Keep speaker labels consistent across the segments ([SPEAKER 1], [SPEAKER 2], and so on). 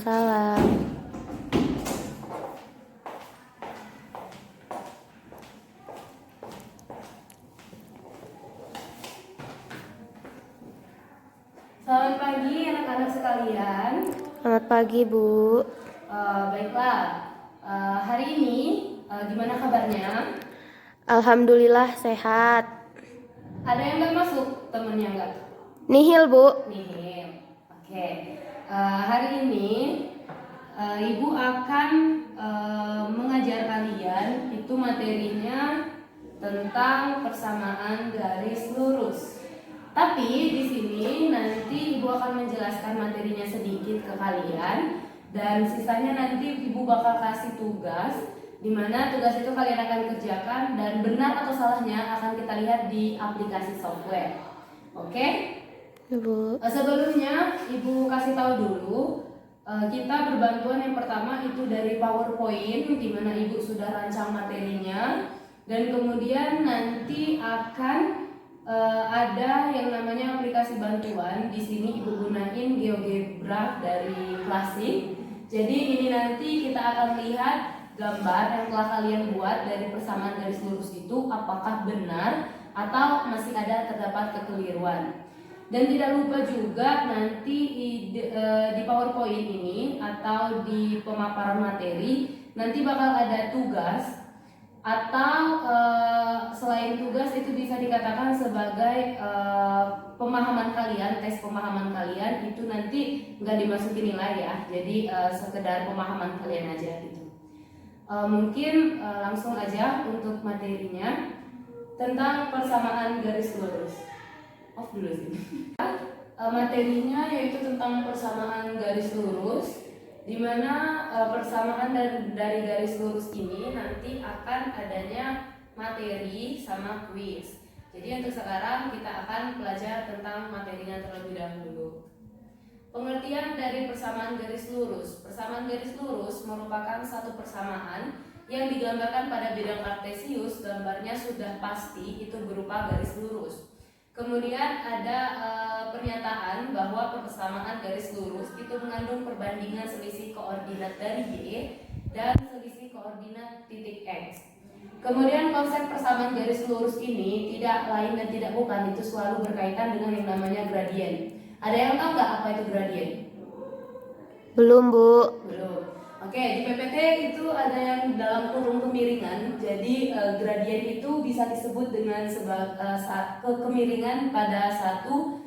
[SPEAKER 1] Waalaikumsalam.
[SPEAKER 2] Selamat pagi anak-anak sekalian.
[SPEAKER 1] Selamat pagi, Bu.
[SPEAKER 2] Baiklah, hari ini gimana kabarnya?
[SPEAKER 1] Alhamdulillah sehat.
[SPEAKER 2] Ada yang nggak masuk temennya nggak?
[SPEAKER 1] Nihil, Bu.
[SPEAKER 2] Nih, oke. Hari ini Ibu akan mengajar kalian itu materinya tentang persamaan garis lurus. Tapi di sini nanti Ibu akan menjelaskan materinya sedikit ke kalian dan sisanya nanti Ibu bakal kasih tugas di mana tugas itu kalian akan kerjakan dan benar atau salahnya akan kita lihat di aplikasi software. Oke?
[SPEAKER 1] Bu.
[SPEAKER 2] Sebelumnya Ibu kasih tahu dulu kita berbantuan yang pertama itu dari PowerPoint di mana Ibu sudah rancang materinya dan kemudian nanti akan ada yang namanya aplikasi bantuan. Di sini Ibu gunain GeoGebra dari Classic. Jadi ini nanti kita akan lihat gambar yang telah kalian buat dari persamaan garis lurus itu apakah benar atau masih ada terdapat kekeliruan. Dan tidak lupa juga nanti di PowerPoint ini atau di pemaparan materi nanti bakal ada tugas atau selain tugas itu bisa dikatakan sebagai pemahaman kalian, tes pemahaman kalian itu nanti nggak dimasukin nilai ya, jadi sekedar pemahaman kalian aja gitu. Mungkin langsung aja untuk materinya tentang persamaan garis lurus. Off dulu sih. Materinya yaitu tentang persamaan garis lurus, di mana persamaan dari garis lurus ini nanti akan adanya materi sama kuis. Jadi untuk sekarang kita akan belajar tentang materinya terlebih dahulu. Pengertian dari persamaan garis lurus. Persamaan garis lurus merupakan satu persamaan yang digambarkan pada bidang kartesius, gambarnya sudah pasti itu berupa garis lurus. Kemudian ada pernyataan bahwa persamaan garis lurus itu mengandung perbandingan selisih koordinat dari Y dan selisih koordinat titik X. Kemudian konsep persamaan garis lurus ini tidak lain dan tidak bukan itu selalu berkaitan dengan yang namanya gradien. Ada yang tahu nggak apa itu gradien?
[SPEAKER 1] Belum, Bu.
[SPEAKER 2] Belum. Oke, di PPT itu ada yang dalam kurung kemiringan. Jadi gradien itu bisa disebut dengan kemiringan pada satu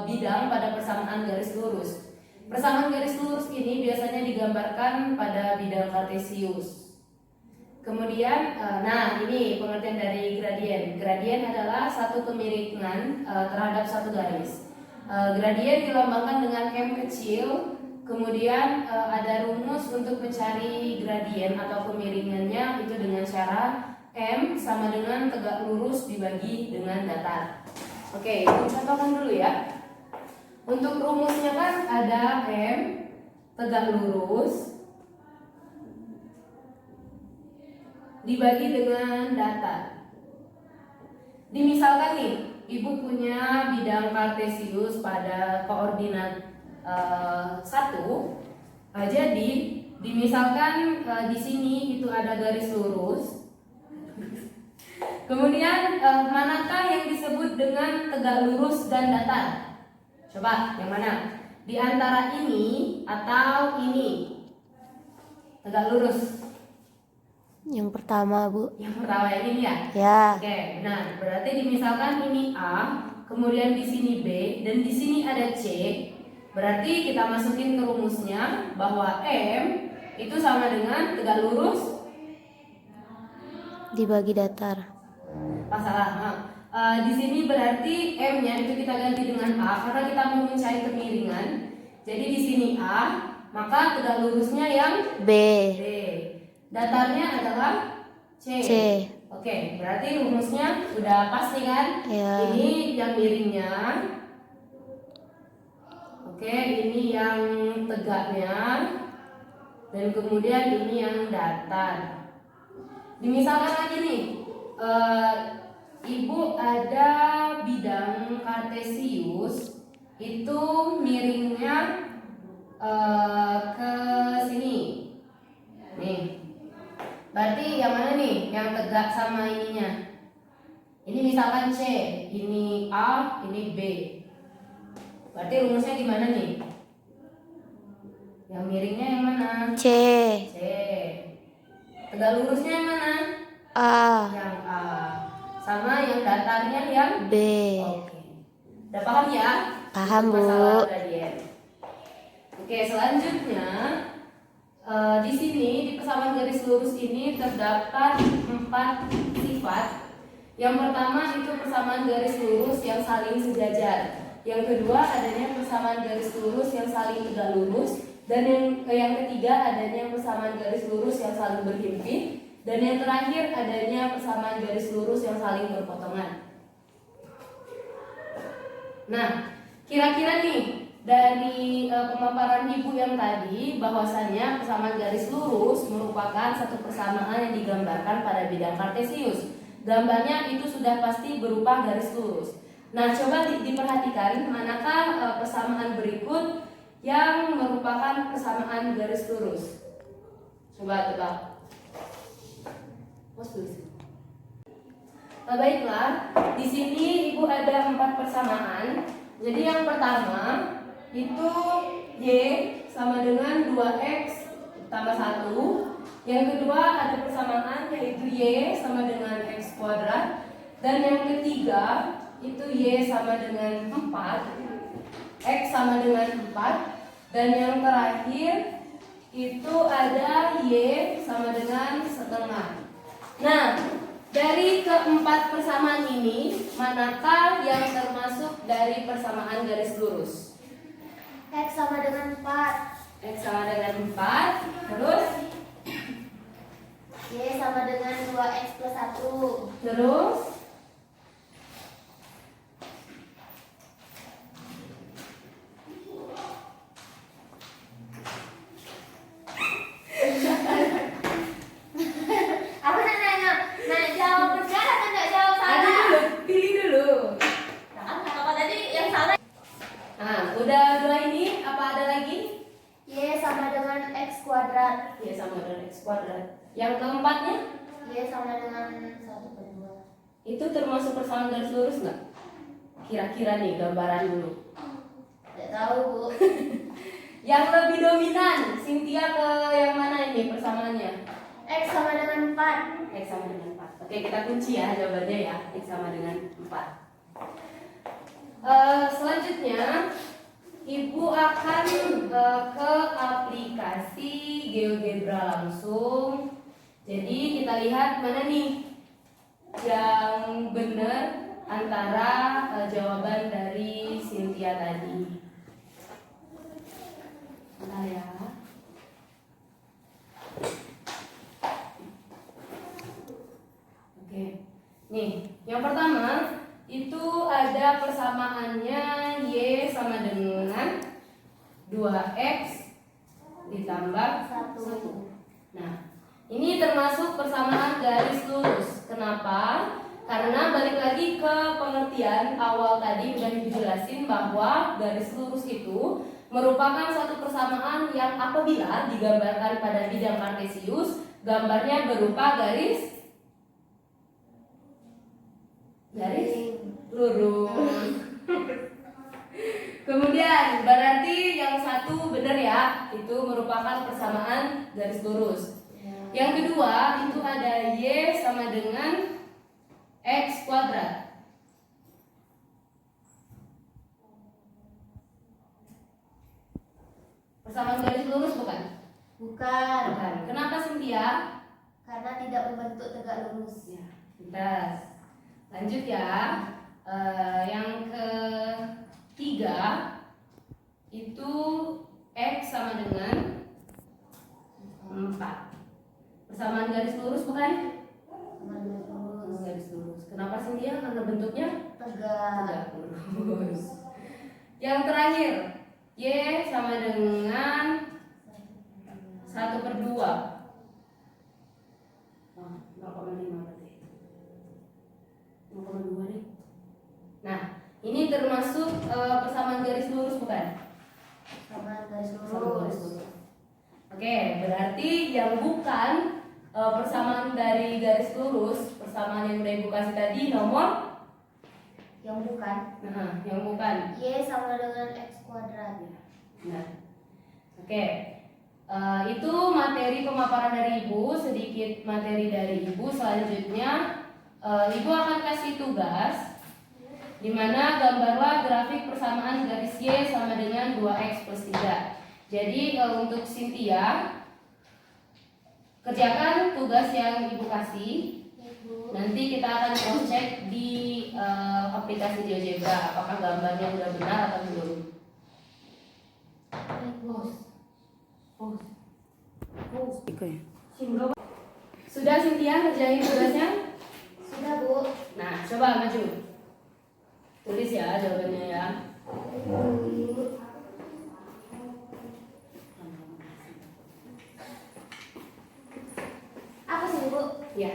[SPEAKER 2] bidang pada persamaan garis lurus. Persamaan garis lurus ini biasanya digambarkan pada bidang kartesius. Kemudian, nah ini pengertian dari gradien. Gradien adalah satu kemiringan terhadap satu garis. Gradien dilambangkan dengan M kecil. Kemudian ada rumus untuk mencari gradien atau kemiringannya itu dengan cara M sama dengan tegak lurus dibagi dengan datar. Oke, kita contohkan dulu ya. Untuk rumusnya kan ada M tegak lurus dibagi dengan datar. Dimisalkan nih, Ibu punya bidang kartesius pada koordinat 1. Jadi dimisalkan di sini itu ada garis lurus. Kemudian manakah yang disebut dengan tegak lurus dan datar? Coba yang mana? Di antara ini atau ini? Tegak lurus.
[SPEAKER 1] Yang pertama, Bu.
[SPEAKER 2] Yang pertama yang ini ya?
[SPEAKER 1] Ya.
[SPEAKER 2] Oke, nah berarti dimisalkan ini A, kemudian di sini B, dan di sini ada C. Berarti kita masukin ke rumusnya bahwa M itu sama dengan tegak lurus
[SPEAKER 1] Dibagi datar.
[SPEAKER 2] salah. Di sini berarti M-nya itu kita ganti dengan A karena kita mau mencari kemiringan. Jadi di sini A, maka tegak lurusnya yang
[SPEAKER 1] B.
[SPEAKER 2] B. Datarnya adalah C. Oke, berarti rumusnya sudah pasti kan?
[SPEAKER 1] Ya.
[SPEAKER 2] Ini yang miringnya. Oke, ini yang tegaknya. Dan kemudian ini yang datar. Dimisalkan lagi nih, Ibu ada bidang kartesius itu miringnya nih yang tegak sama ininya. Ini misalkan C, ini A, ini B. Berarti rumusnya gimana nih? Yang miringnya yang mana?
[SPEAKER 1] C.
[SPEAKER 2] C. Tegak lurusnya yang mana?
[SPEAKER 1] A.
[SPEAKER 2] Yang A. Sama yang datarnya yang
[SPEAKER 1] B.
[SPEAKER 2] Oke. Udah paham ya?
[SPEAKER 1] Paham,
[SPEAKER 2] Untuk
[SPEAKER 1] Bu.
[SPEAKER 2] masalah gradien. Oke, selanjutnya di sini di persamaan garis lurus ini terdapat 4 sifat. Yang pertama itu persamaan garis lurus yang saling sejajar. Yang kedua adanya persamaan garis lurus yang saling tegak lurus. Dan yang ketiga adanya persamaan garis lurus yang saling berhimpit. Dan yang terakhir adanya persamaan garis lurus yang saling berpotongan. Nah, kira-kira nih dari pemaparan Ibu yang tadi bahwasanya persamaan garis lurus merupakan satu persamaan yang digambarkan pada bidang kartesius. Gambarnya itu sudah pasti berupa garis lurus. Nah, coba diperhatikan manakah persamaan berikut yang merupakan persamaan garis lurus. Coba tebak. Baiklah, di sini Ibu ada 4 persamaan. Jadi yang pertama itu Y sama dengan 2X tambah 1. Yang kedua ada persamaan yaitu Y sama dengan X kuadrat. Dan yang ketiga itu Y sama dengan 4, X sama dengan 4. Dan yang terakhir itu ada Y sama dengan setengah. Nah, dari keempat persamaan ini, manakah yang termasuk dari persamaan garis lurus?
[SPEAKER 1] X sama dengan 4.
[SPEAKER 2] X sama dengan 4. Terus?
[SPEAKER 1] Y sama dengan 2X plus 1.
[SPEAKER 2] Terus?
[SPEAKER 1] Aku nanya, jawab benar atau nggak jawab
[SPEAKER 2] Tadi
[SPEAKER 1] salah?
[SPEAKER 2] dulu, pilih dulu.
[SPEAKER 1] Apa tadi yang salah?
[SPEAKER 2] Nah, udah 2 ini, apa ada lagi?
[SPEAKER 1] Y sama dengan X kuadrat.
[SPEAKER 2] Y sama dengan X kuadrat. Yang keempatnya?
[SPEAKER 1] Y sama dengan 1/2.
[SPEAKER 2] Itu termasuk persamaan garis lurus nggak? Kira-kira nih gambaran dulu.
[SPEAKER 1] Tidak tahu, Bu.
[SPEAKER 2] Yang lebih dominan, Cynthia ke yang mana ini persamaannya?
[SPEAKER 1] X sama dengan 4.
[SPEAKER 2] X sama dengan 4. Oke, kita kunci ya jawabannya ya. X sama dengan 4. Selanjutnya Ibu akan ke aplikasi GeoGebra langsung. Jadi kita lihat mana nih yang benar antara jawaban dari Cynthia tadi. Bentar ya. Oke. Nih, yang pertama itu ada persamaannya Y sama dengan 2X ditambah 1. Nah, ini termasuk persamaan garis lurus. Kenapa? Karena balik lagi ke pengertian awal tadi udah dijelasin bahwa garis lurus itu merupakan suatu persamaan yang apabila digambarkan pada bidang kartesius, gambarnya berupa garis lurus. Kemudian berarti yang satu benar ya, itu merupakan persamaan garis lurus. Yang kedua itu ada Y sama dengan X kuadrat. Persamaan garis lurus bukan?
[SPEAKER 1] Bukan.
[SPEAKER 2] Bukan. Kenapa Cynthia?
[SPEAKER 1] Karena tidak membentuk tegak lurus.
[SPEAKER 2] Ya, pintar. Lanjut ya. Yang ketiga itu X sama dengan 4. Persamaan garis lurus bukan? Garis lurus. Kenapa Cynthia? Karena bentuknya
[SPEAKER 1] Tegak.
[SPEAKER 2] lurus. Yang terakhir Y sama dengan 1/2. 0,5 berarti. 0,2 nih. Nah, ini termasuk persamaan garis lurus bukan?
[SPEAKER 1] Sama garis
[SPEAKER 2] Persamaan garis
[SPEAKER 1] lurus.
[SPEAKER 2] lurus. Oke, berarti yang bukan persamaan dari garis lurus, persamaan yang udah Ibu kasih tadi nomor
[SPEAKER 1] Yang bukan.
[SPEAKER 2] yang bukan.
[SPEAKER 1] Y sama dengan X kuadrat.
[SPEAKER 2] Nah, oke. Itu materi pemaparan dari Ibu, sedikit materi dari Ibu. Selanjutnya Ibu akan kasih tugas di mana gambarlah grafik persamaan garis Y sama dengan 2X plus 3. Jadi untuk Cynthia, kerjakan tugas yang Ibu kasih.
[SPEAKER 1] Ibu.
[SPEAKER 2] Nanti kita akan cross check di aplikasi GeoGebra apakah gambarnya udah benar atau belum.
[SPEAKER 1] Ibu.
[SPEAKER 2] Sudah Cynthia kerjain tugasnya?
[SPEAKER 1] Sudah, Bu.
[SPEAKER 2] Nah, coba maju. Tulis ya jawabannya ya.
[SPEAKER 1] Apa sih, Bu?
[SPEAKER 2] Ya.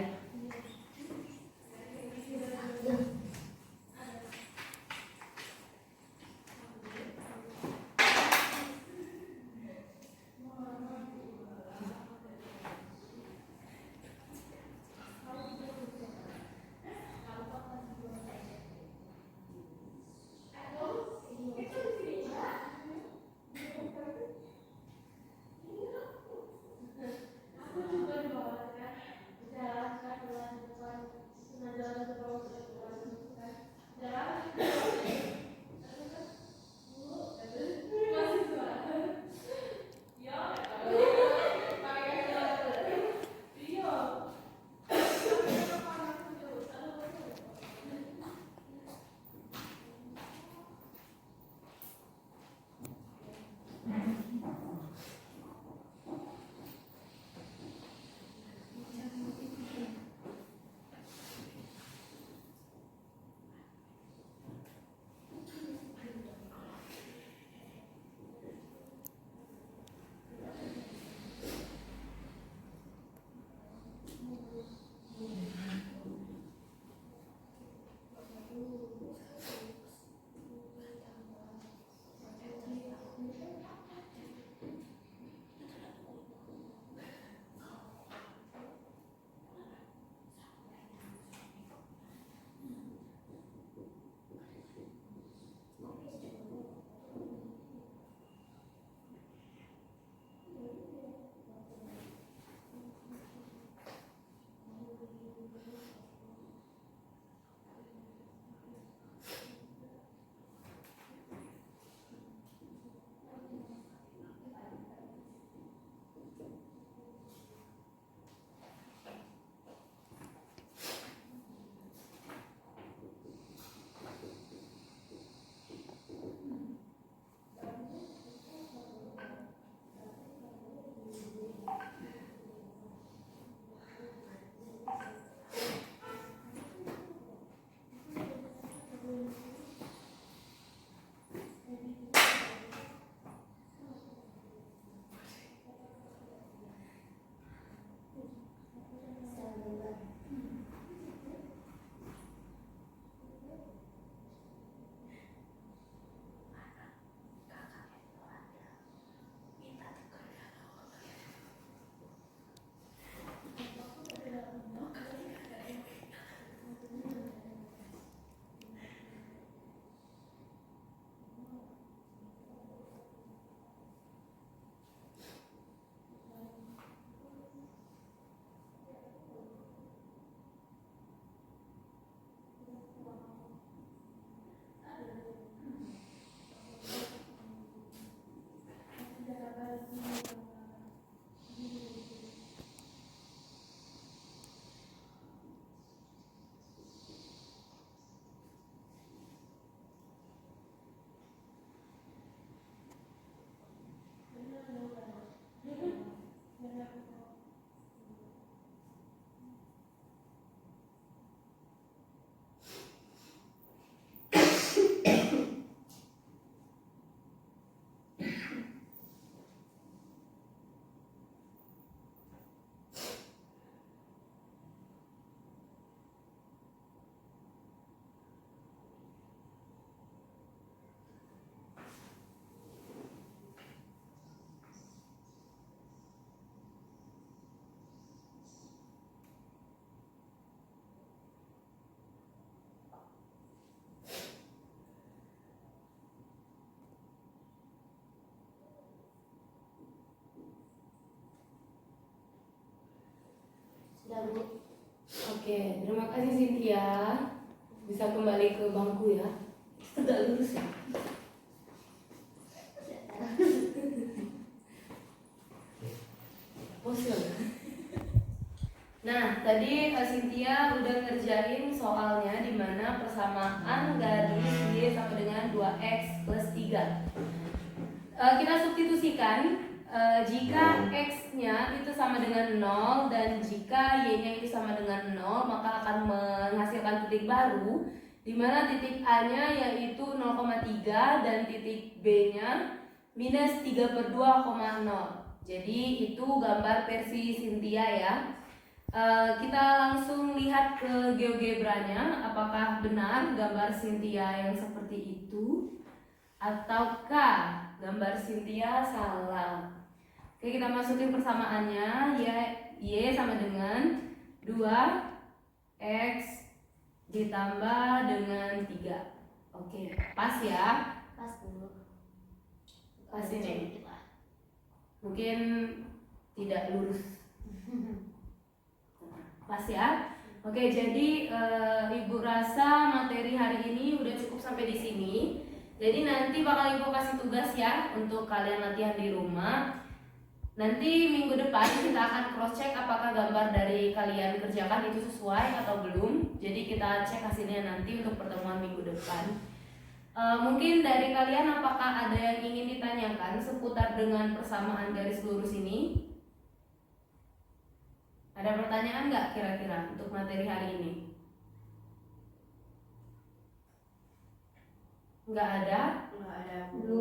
[SPEAKER 1] Sudah Bu.
[SPEAKER 2] Oke, terima kasih Cynthia. Bisa kembali ke bangku ya. Sudah lurus ya. Pose. Nah, tadi Cynthia udah ngerjain soalnya di mana persamaan garis Y sama dengan 2X plus 3. Kita substitusikan jika X-nya itu sama dengan 0 dan jika Y-nya itu sama dengan 0, maka akan menghasilkan titik baru di mana titik A-nya yaitu 0,3 dan titik B-nya minus 3/2,0. Jadi itu gambar versi Cynthia ya. Kita langsung lihat ke GeoGebra-nya, apakah benar gambar Cynthia yang seperti itu ataukah gambar Cynthia salah. Oke, kita masukin persamaannya. Y sama dengan 2X ditambah dengan 3. Oke, pas ya.
[SPEAKER 1] Pas dulu.
[SPEAKER 2] Pas ini. Mungkin tidak lurus. Pas ya. Oke, jadi Ibu rasa materi hari ini udah cukup sampai di sini. Jadi nanti bakal Ibu kasih tugas ya untuk kalian latihan di rumah. Nanti minggu depan kita akan cross check apakah gambar dari kalian kerjakan itu sesuai atau belum. Jadi kita cek hasilnya nanti untuk pertemuan minggu depan. Mungkin dari kalian apakah ada yang ingin ditanyakan seputar dengan persamaan garis lurus ini? Ada pertanyaan nggak kira-kira untuk materi hari ini? Nggak ada?
[SPEAKER 1] Nggak ada Bu.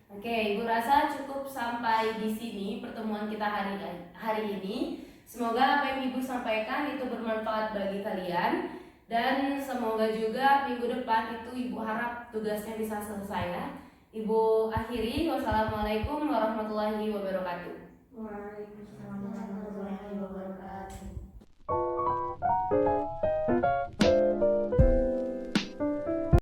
[SPEAKER 2] Oke, Ibu rasa cukup sampai di sini pertemuan kita hari ini. Semoga apa yang Ibu sampaikan itu bermanfaat bagi kalian dan semoga juga minggu depan itu Ibu harap tugasnya bisa selesai ya. Ibu akhiri, wassalamualaikum warahmatullahi wabarakatuh.
[SPEAKER 1] Waalaikumsalam warahmatullahi wabarakatuh.